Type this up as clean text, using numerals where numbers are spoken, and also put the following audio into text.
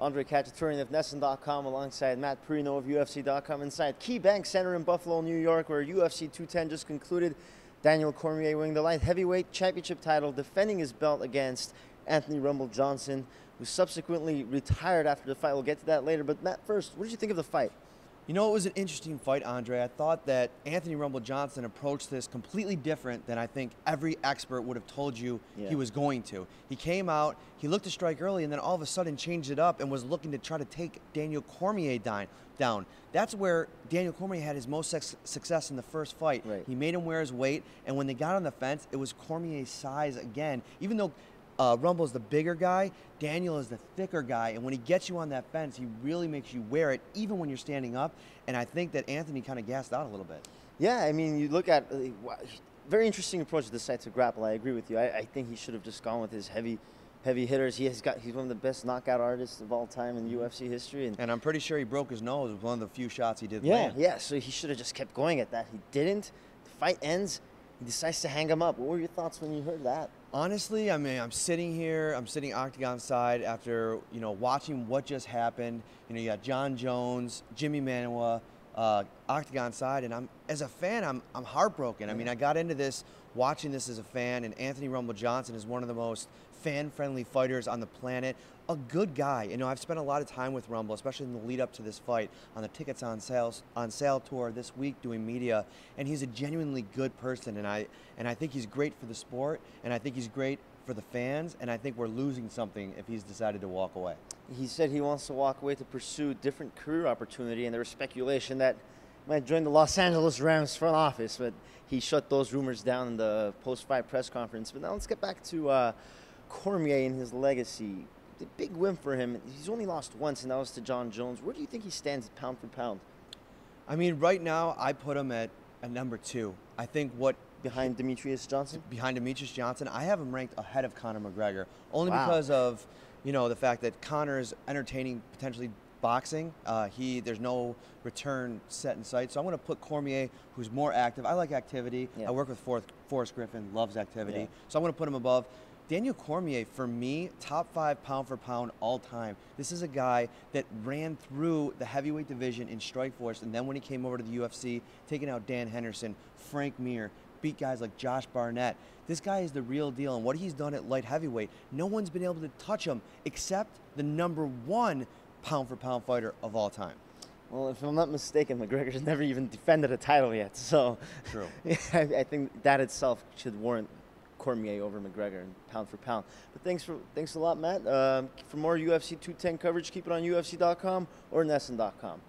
Andre Cacciatore of NESN.com alongside Matt Perino of UFC.com inside KeyBank Center in Buffalo, New York, where UFC 210 just concluded. Daniel Cormier winning the light heavyweight championship title, defending his belt against Anthony Rumble Johnson, who subsequently retired after the fight. We'll get to that later. But Matt, first, what did you think of the fight? You know, it was an interesting fight, Andre. I thought that Anthony Rumble Johnson approached this completely different than I think every expert would have told you he was going to. He came out, he looked to strike early, and then all of a sudden changed it up and was looking to try to take Daniel Cormier down. That's where Daniel Cormier had his most success in the first fight. Right. He made him wear his weight, and when they got on the fence, it was Cormier's size again. Even though Rumble's the bigger guy, Daniel is the thicker guy, and when he gets you on that fence, he really makes you wear it, even when you're standing up, and I think that Anthony kind of gassed out a little bit. Yeah, I mean, you look at, very interesting approach to this side to grapple. I agree with you. I think he should have just gone with his heavy hitters. He's one of the best knockout artists of all time in UFC history. And I'm pretty sure he broke his nose with one of the few shots he did land. land. Yeah, so he should have just kept going at that. He didn't. The fight ends. He decides to hang him up. What were your thoughts when you heard that? Honestly, I mean, I'm sitting octagon side after, watching what just happened. You got John Jones, Jimmy Manuwa, octagon side, and as a fan, I'm heartbroken. I mean, I got into this watching this as a fan, and Anthony Rumble Johnson is one of the most fan-friendly fighters on the planet. A good guy. I've spent a lot of time with Rumble, especially in the lead up to this fight, on the tickets on sale tour this week doing media, and he's a genuinely good person, and I think he's great for the sport, and I think he's great for the fans, and I think we're losing something if he's decided to walk away. He said he wants to walk away to pursue different career opportunity, and there was speculation that he might join the Los Angeles Rams front office, but he shut those rumors down in the post-fight press conference. But now let's get back to Cormier and his legacy. The big win for him. He's only lost once, and that was to John Jones. Where do you think he stands pound for pound? I mean, right now, I put him at number 2. I think behind Demetrius Johnson? Behind Demetrius Johnson. I have him ranked ahead of Conor McGregor, only because of, the fact that Conor is entertaining potentially boxing. There's no return set in sight. So I'm going to put Cormier, who's more active. I like activity. I work with Forrest Griffin, loves activity. So I'm going to put him above. Daniel Cormier, for me, top 5 pound for pound all time. This is a guy that ran through the heavyweight division in Strikeforce, and then when he came over to the UFC, taking out Dan Henderson, Frank Mir, beat guys like Josh Barnett. This guy is the real deal, and what he's done at light heavyweight, no one's been able to touch him except the number 1 pound for pound fighter of all time. Well, if I'm not mistaken, McGregor's never even defended a title yet, so true. I think that itself should warrant Cormier over McGregor and pound for pound. But thanks a lot, Matt. For more UFC 210 coverage, keep it on UFC.com or NESN.com.